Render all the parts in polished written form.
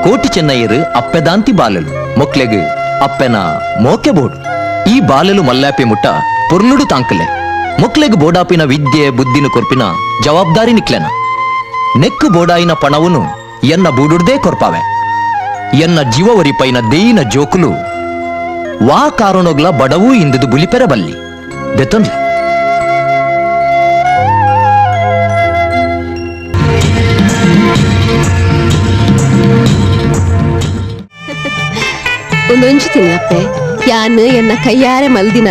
ಕೋಟಿ ಚೆನ್ನಯ್ಯರು ಅಪ್ಪೆದಾಂತಿ ಬಾಲಲು ಮೊಕ್ಲೆಗ್ ಅಪ್ಪೆನ ಮೋಕೆ ಬೋಡು. ಈ ಬಾಲಲು ಮಲ್ಲಾಪೆ ಮುಟ್ಟ ಪೊರ್ಲುಡು ತಾಂಕಲೆ ಮೊಕ್ಲೆಗ್ ಬೋಡಾಪಿನ ವಿದ್ಯೆ ಬುದ್ಧಿನ ಕೊರ್ಪಿನ ಜವಾಬ್ದಾರಿ ನಿಕ್ಲೆನ ನೆಕ್ಕು ಬೋಡಾಯಿನ ಪಣವುನು ಎನ್ನ ಬೂಡುಡ್ದೇ ಕೊರ್ಪಾವೆ. ಎನ್ನ ಜೀವವರಿ ಪೈನ ದೇಯಿನ ಜೋಕುಲು ವಾ ಕಾರಣೋಗ್ಲ ಬಡವೂ ಇಂದದು ಬುಲಿಪೆರ ಬಲ್ಲಿ ಬೆತೊಂದು ಒಂದೊಂಚು ತಿನ್ನಪ್ಪೆ ಯಾನ್ ಎನ್ನ ಕೈಯಾರೆ ಮಲ್ದಿನ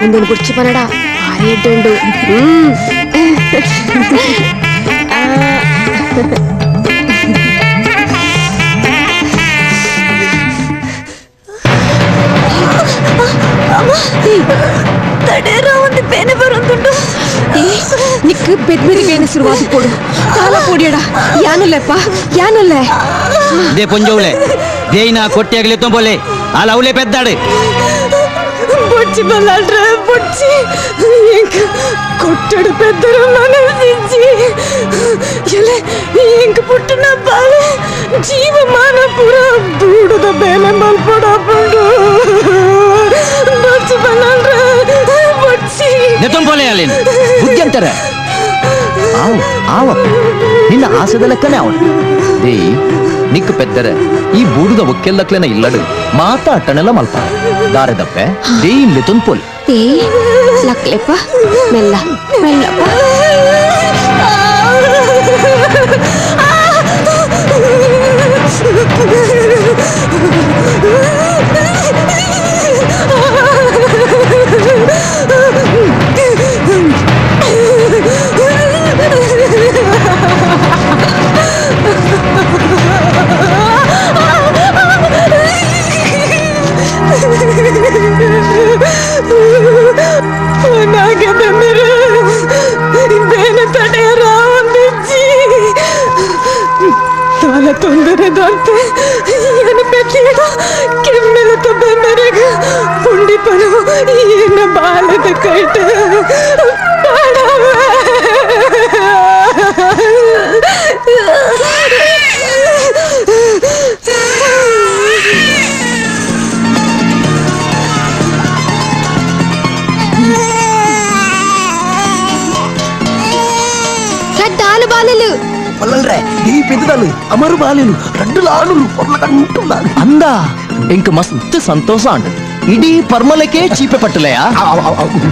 ಒಂದೊಂದು ಕುರ್ಚಿ ಪನಡ ಭಾರಿ ಎಡ್ಡುಂಡು. ತಡೇರ ಒಂದು ಬೇನೆ ಬರೋದುಂಡು. ನಿಕ್ಕು ಬೆದ್ಮೇರಿ ಬೇನೆ ಶುರುವಾದ ಕೊಡು ಕಾಲ ಪೋಡಿಯಡ ಯಾನುಲ್ಲೆಪ್ಪ ಯಾನುಲ್ಲೆ దే పొంజోలే దేయినా కొట్టేగలే తొంబోలే అలా అవులే పెద్దాడు బొచ్చి బల్లాడ్రా బొచ్చి ఇంక కొట్టడు పెద్దరు మనసిచ్చి ఎలే ఇంక పుట్టిన బాలే జీవమాన పుర బూడుద ಬೇನೆ ಮಲ್ಪಡಾಪಂಡು ಬೊಚ್ಚಿ ಬಲ್ಲಾಡ್ರಾ ಬೊಚ್ಚಿ దే తొంబోలే అలేను ಬುದ್ಧಿ ಅಂತಾರೆ ಆವಪ್ಪ ನಿನ್ನ ಆಸೆದ ಲೆಕ್ಕನೇ ಅವನು ದೇಯಿ ನಿಕ್ಕು ಪೆದ್ದರ ಈ ಬೂಡುದ ಒಕ್ಕೆಲ್ಲಕ್ಲೆನ ಇಲ್ಲಡು ಮಾತಾಟನೆಲ್ಲ ಮಲ್ಪ ದಾರೆದಪ್ಪೆ ದೇಯಿ ಇಲ್ಲಿ ತುಂಪೋಲ್ ಲಕ್ಲೆಪ್ಪ ಮೆಲ್ಲ ಮೆಲ್ಲಪ್ಪ ನಾಗೆ ಬೆಂದರೆ ಬೇನೆ ತಡೆಯರ ಒಂದಿಜ್ಜಿ ತಾಲ ತೊಂದರೆದಂತೆ ಏನು ಬೆಟ್ಟಿಡ ಕೆಮ್ಮೆಲತ ಬೆಂಬರೆಗ ಪುಂಡಿ ಪನು ಏನು ಬಾಲದ ಕೈಟ ఈ పెద్దలు అమరు బాలేలు రెండు లానులు పొర్లకంటున్నారు అందా ఇంక మస్తు సంతోష అంట ఇడీ పర్మలకే చీపె పట్టలేయా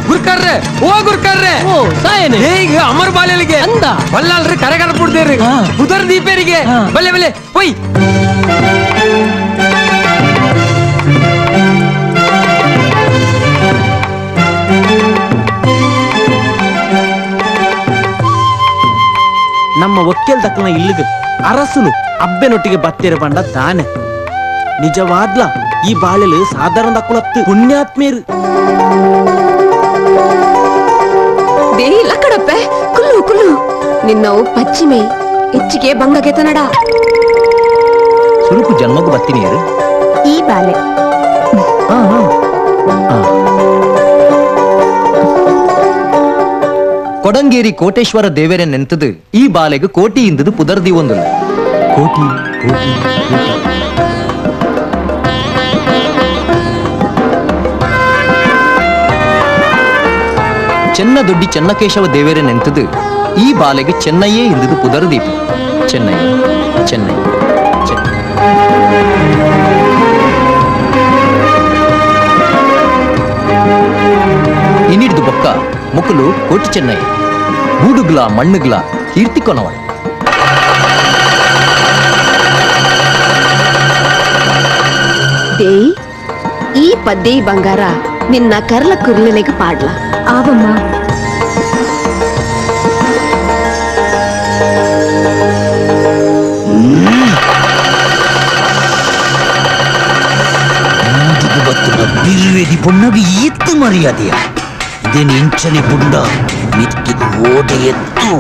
ಗುರ್ಕರ್ರೆ ಓ ಗುರ್ಕರ್ರೆ ಓ ಸಾಯನೆ ಈಗ ಅಮರ್ ಬಾಲೆಲಿಗೆ ಅಂದ ಬಲ್ಲಾಲ್ರಿ ಕರೆಗಡ ಪುಡ್ದೇರಿ ಉದರ್ ದೀಪೇರಿಗೆ ಬಲ್ಲೆ ಬಲ್ಲೆ ಹೋಯ್ ನಮ್ಮ ಒಕ್ಕೆಲ್ ದಕ್ಕನ ಇಲ್ಲಿಗೆ ಅರಸುಲು ಅಬ್ಬೆನೊಟ್ಟಿಗೆ ಬತ್ತೇರು ಬಂಡ ದಾನೆ ನಿಜವಾದ್ಲ ಈ ಬಾಳೆಲು ಸಾಧಾರಣ ದಕ್ಕಲತ್ತು ಪುಣ್ಯಾತ್ಮೇರು ದೇಹಿ ಇಲ್ಲ ಕಡಪ್ಪೆ ಕುಲ್ಲು ಕುಲ್ಲು ನಿನ್ನವು ಪಶ್ಚಿಮೆ ಹೆಚ್ಚಿಗೆ ಬಂಗಗೆತನಡ ಸುರುಕು ಜನ್ಮಗೂ ಬತ್ತಿನಿಯರು ಈ ಬಾಲೆ ಕೊಡಂಗೇರಿ ಕೋಟೇಶ್ವರ ದೇವರೇ ನೆಂತದು ಈ ಬಾಲೆಗೆ ಕೋಟಿ ಇಂದದು ಪುದರ್ದಿ ಒಂದಲ್ಲ ಕೋಟಿ ಕೋಟಿ ಚೆನ್ನ ದೊಡ್ಡಿ ಚೆನ್ನಕೇಶವ ದೇವರೇ ನೆಂತದು ಈ ಬಾಲೆಗೆ ಚೆನ್ನಯ್ಯೇ ಇಂದದು ಪುದರ್ದೀಪ ಚೆನ್ನೈ ಚೆನ್ನೈ ಚೆನ್ನೈ ಇನ್ನಿಡ್ದು ಬೊಕ್ಕ ಮುಕ್ಕಲು ಕೋಟಿ ಚೆನ್ನೈ ಗೂಡುಗ್ಲ ಮಣ್ಣುಗ್ಲ ಕೀರ್ತಿಕೊನವ ದೇಯಿ ಈ ಪದ್ದೆ ಬಂಗಾರ ನಿನ್ನ ಕರ್ಲ ಕುರ್ಲೆಲೆಗೆ ಪಾಡ್ಲ ಆವಮ್ಮ ಬಿರುವೆದಿ ಪೊಣ್ಣಗೆ ಎತ್ತು ಮರ್ಯಾದೆಯ ಇದೇನು ಇಂಚನೆ ಪುಂಡ ಮಿಕ್ಕಿದು ಓಟೆ ಎತ್ತು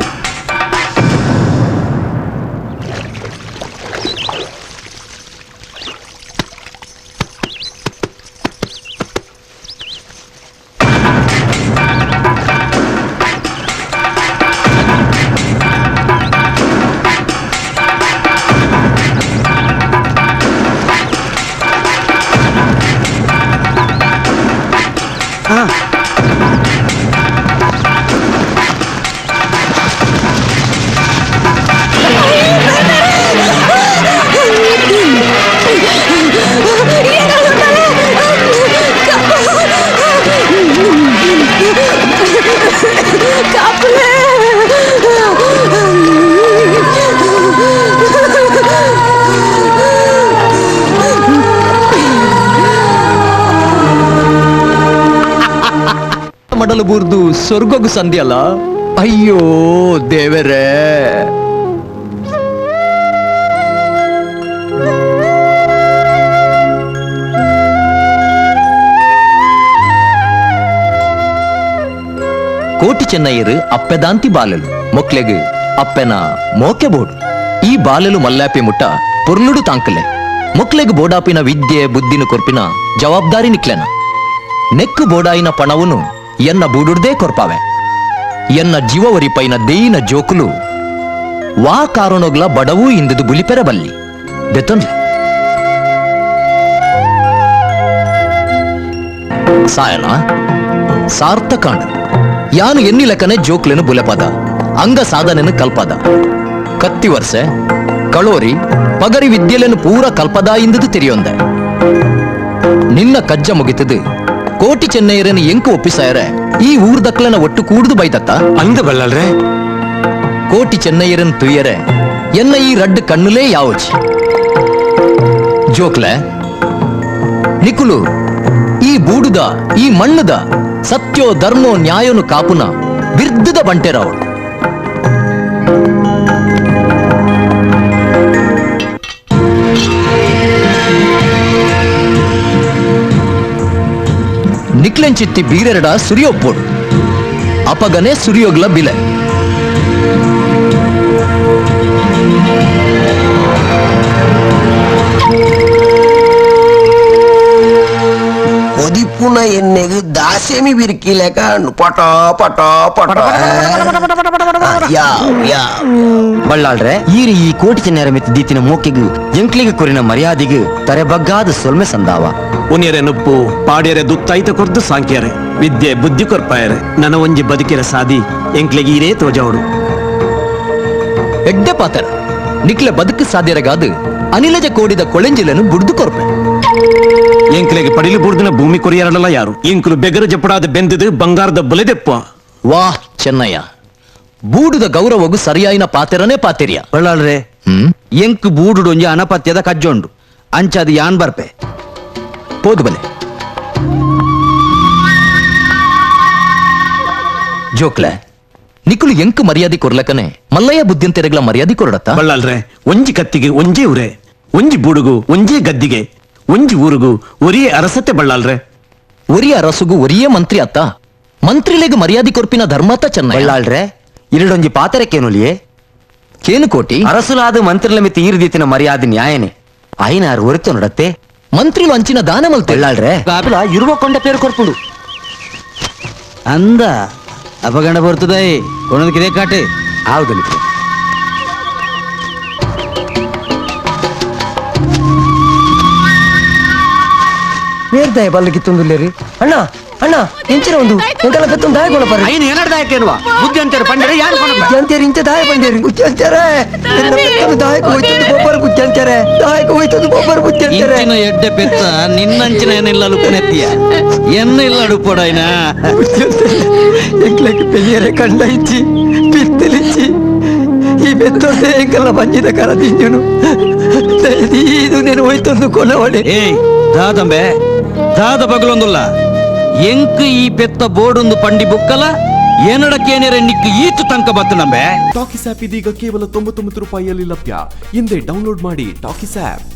ಹಾಲು ಬೂರ್ದು ಸ್ವರ್ಗಗೂ ಸಂಧಿಯಲ್ಲ. ಅಯ್ಯೋ ದೇವರೇ. ಕೋಟಿ ಚೆನ್ನಯ್ಯರು ಅಪ್ಪೆದಾಂತಿ ಬಾಲಲು ಮೊಕ್ಲೆಗ್ ಅಪ್ಪೆನ ಮೋಕೆ ಬೋಡು. ಈ ಬಾಲಲು ಮಲ್ಲಾಪಿ ಮುಟ್ಟ ಪುರ್ನುಡು ತಾಂಕಲೆ ಮೊಕ್ಲೆಗ್ ಬೋಡಾಪಿನ ವಿದ್ಯೆ ಬುದ್ಧಿನ ಕೊರ್ಪಿನ ಜವಾಬ್ದಾರಿ ನಿಕ್ಲೆನ. ನೆಕ್ಕು ಬೋಡಾಯಿನ ಪಣವುನು ಎನ್ನ ಬೂಡುಡ್ದೇ ಕೊರ್ಪಾವೆ. ಎನ್ನ ಜೀವವರಿಪೈನ ದೇಯಿನ ಜೋಕುಲು ವಾ ಕಾರಣೋಗ್ಲ ಬಡವೂ ಇಂದದು ಬುಲಿಪೆರ ಬಲ್ಲಿ ಬೆತ್ತೊಂಡ್ಲೆ ಸಾಯನ ಸಾರ್ಥಕಾಂಡ ಯಾನು ಎನ್ನಿ ಲೆಕ್ಕನೆ ಜೋಕ್ಲೆನು ಬುಲೆಪದ ಅಂಗ ಸಾಧನೆನು ಕಲ್ಪದ ಕತ್ತಿ ವರ್ಷೆ ಕಳೋರಿ ಪಗರಿ ವಿದ್ಯೆಲೆನು ಪೂರ ಕಲ್ಪದ ಇಂದದು ತಿರಿಯೊಂದೆ. ನಿನ್ನ ಕಜ್ಜ ಮುಗಿತದು ಕೋಟಿ ಚೆನ್ನೈಯರನ್ನು ಎಂಕು ಒಪ್ಪಿಸಾಯರೆ ಈ ಊರ್ದಕ್ಲನ ಒಟ್ಟು ಕೂಡ್ದು ಬೈತತ್ತ ಅಂದ ಬಲ್ಲಲ್ರೆ. ಕೋಟಿ ಚೆನ್ನೈಯರನ್ನು ತುಯ್ಯರೆ ಎನ್ನ ಈ ರಡ್ಡು ಕಣ್ಣುಲೇ ಯಾವಚಿ ಜೋಕ್ಲೆ ನಿಕುಲು ಈ ಬೂಡುದ ಈ ಮಣ್ಣುದ ಸತ್ಯೋ ಧರ್ಮೋ ನ್ಯಾಯನು ಕಾಪುನ ಬಿರ್ದದ ಬಂಟೆರವಳು. ನಿಕ್ಲೆಂಚಿತ್ತಿ ಬೀರೆರಡ ಸುರಿಯೊಪ್ಪೋಡು ಅಪಗನೆ ಸುರಿಯೋಗ್ಲ ಬಿಲೆ. ಒದಿಪುನ ಎಣ್ಣೆಗೆ ದಾಸೇಮಿ ಬಿರ್ಕಿಲೆಕ ಪಟ ಪಟ ಪಟ ಬಳ್ಳಾಳ್ರೆ ಈರಿ ಈ ಕೋಟಿ ಚೆನ್ನರ ಮಿತ್ ದೀತಿನ ಮೂಕಿಗೂ ಎಂಕ್ಲಿಗೆ ಕೊರಿನ ಮರ್ಯಾದೆಗೂ ತರೆ ಬಗ್ಗಾದ ಸೊಲ್ಮೆ ಸಂದಾವ. ಉನಿಯರೆ ನುಪ್ಪು ಪಾಡ್ಯರೆ ದುತ್ತೈತ ಕೊರ್ದು ಸಾಂಕ್ಯರೆ ವಿದ್ಯೆ ಬುದ್ಧಿ ಕೊರ್ಪಾಯರೆ ನನ್ನ ಒಂಜಿ ಬದುಕಿರ ಸಾದಿ ಎಂಕ್ಲೆಗೆ ಈರೇ ತೋಜಾವಡು. ಎಡ್ಡೆ ಪಾತರ ನಿಕ್ಲೆ ಬದುಕು ಸಾಧ್ಯರಗಾದು ಅನಿಲಜ ಕೋಡಿದ ಕೊಳೆಂಜಿಲನು ಬುಡ್ದು ಕೊರ್ಪೆ. ಎಂಕ್ಲೆಗೆ ಪಡಿಲು ಬುಡ್ದಿನ ಭೂಮಿ ಕೊರಿಯರಲ್ಲ ಯಾರು ಇಂಕ್ಲು ಬೆಗರು ಜಪಡಾದ ಬೆಂದದು ಬಂಗಾರದ ಬಲೆದೆಪ್ಪ. ವಾಹ್ ಚೆನ್ನಯ್ಯ, ಬೂಡುದ ಗೌರವಗೂ ಸರಿಯಾಯಿನ ಪಾತೆರನೇ ಪಾತೆರಿಯ. ಬಳ್ಳಾಳ್ರೆ ಎಂಕ್ ಬೂಡುಡು ಒಂಜಿ ಅನಪತ್ಯದ ಕಜ್ಜೊಂಡು ಅಂಚದು ಯಾನ್ ಬರ್ಪೆ ಪೋದು ಬಲೆ ಜೋಕ್ಲೆ ನಿಕುಲು ಎಂಕು ಮರ್ಯಾದೆ ಕೊರ್ಲಕನೆ ಮಲ್ಲಯ್ಯ ಬುದ್ಧಿಂತೆರೆಗ್ಲ ಮರ್ಯಾದೆ ಕೊರಡತ್ತ. ಬಳ್ಳಾಳ್ರೆ ಒಂಜಿ ಕತ್ತಿಗೆ ಒಂಜೇ ಉರೆ, ಒಂಜಿ ಬೂಡುಗು ಒಂಜೇ ಗದ್ದಿಗೆ, ಒಂಜಿ ಊರುಗು ಒರಿಯೇ ಅರಸತ್ತೆ. ಬಳ್ಳಾಳ್ರೆ ಒರಿಯ ಅರಸುಗು ಒರಿಯೇ ಮಂತ್ರಿ ಅತ್ತ. ಮಂತ್ರಿಲೆಗ್ ಮರ್ಯಾದೆ ಕೊರ್ಪಿನ ಧರ್ಮತ್ತ ಚೆನ್ನಯ್ಯ. ಬಳ್ಳಾಳ್ರೆ ಇರಡೊಂಜಿ ಪಾತೆರಕ್ಕೇನುಲಿಯೇ ಕೇನು ಕೋಟಿ ಅರಸುಲಾದ ಮಂತ್ರಿಲ ಮಿತ್ ಈರ್ದೀತಿನ ಮರ್ಯಾದೆ ನ್ಯಾಯನೆ ಐನಾರು ಒರಿತು ನಡತ್ತೆ. ಮಂತ್ರಿಲು ಅಂಚಿನ ದಾನ ಮಲ್ತೆ. ಬಳ್ಳಾಳ್ರೆ ಕಾಪಿಲ ಇರುವ ಕೊಂಡ ಪೇರು ಕೊರ್ಪುಡು ಅಂದ ಅಪಗಂಡ ಬರ್ತದಾಯಿ ಕೊಣದಕ್ಕಿದೆ ಕಾಟೆ. ಹೌದು ನಿತ್ಯ ಬೇರ್ದಾಯ ಬಲ್ಲಗಿತ್ತೊಂದುಲ್ಲೇರಿ ಅಣ್ಣ ಅಣ್ಣ ಎಂಚಿನ ಒಂದು ಎಂಕಲ ಬೆತ್ತೊಂದು ದಾಯ ಕೊಡ ಬರ್ರಿ. ಐನು ಏನಾಡ್ದಾಯಕ್ಕೇನುವ ಬುದ್ಧಿ ಅಂತಾರೆ ಪಂಡರೆ ಯಾರು ಗುಜ್ಜಂತೇರಿ ಇಂತ ದಾಯ ಬಂದೇರಿ ಗುಜ್ಜಂತಾರೆ ದಾಯಕ ಹೋಯ್ತದ್ದು ಗೊಬ್ಬರ ಗುಜ್ಜಂತಾರೆ ದಾಯಕ ಹೋಯ್ತದ್ದು ಗೊಬ್ಬರ ಗುಜ್ಜಂತಾರೆ. ಇಂಚಿನ ಎಡ್ಡೆ ಪೆತ್ತ ನಿನ್ನಂಚಿನ ಏನಿಲ್ಲ ಲುಪ್ಪನೆತ್ತಿಯ ಎನ್ನ ಇಲ್ಲ ಅಡುಪೋಡಾಯ್ನ ಎಂಕ್ಲಕ್ಕೆ ಪೆರಿಯರೆ ಕಂಡ ಇಚ್ಚಿ ಪಿತ್ತಲಿಚ್ಚಿ ಈ ಬೆತ್ತೊಂದೆ ಎಂಕಲ್ಲ ಬಂಜಿದ ಕರ ತಿಂಜುನು ಇದು నేను ಹೋಯ್ತೊಂದು ಕೊಲವಡೆ. ಏಯ್ ದಾದಂಬೆ ದಾದ ಬಗಲೊಂದುಲ್ಲ ಎಂಕ್ ಈ ಪೆತ್ತ ಬೋರ್ಡೊಂದು ಪಂಡಿ ಬುಕ್ಕಲ ಏನಡಕ್ಕೇನೇರೆ ನಿಕ್ಕು ಈತು ತನಕ ಬತ್ತು ನಂಬೆ. ಟಾಕಿಸ್ ಆಪ್ ಇದೀಗ ಕೇವಲ 99 ರೂಪಾಯಿಯಲ್ಲಿ ಲಭ್ಯ. ಹಿಂದೆ ಡೌನ್ಲೋಡ್ ಮಾಡಿ ಟಾಕಿಸ್ ಆಪ್.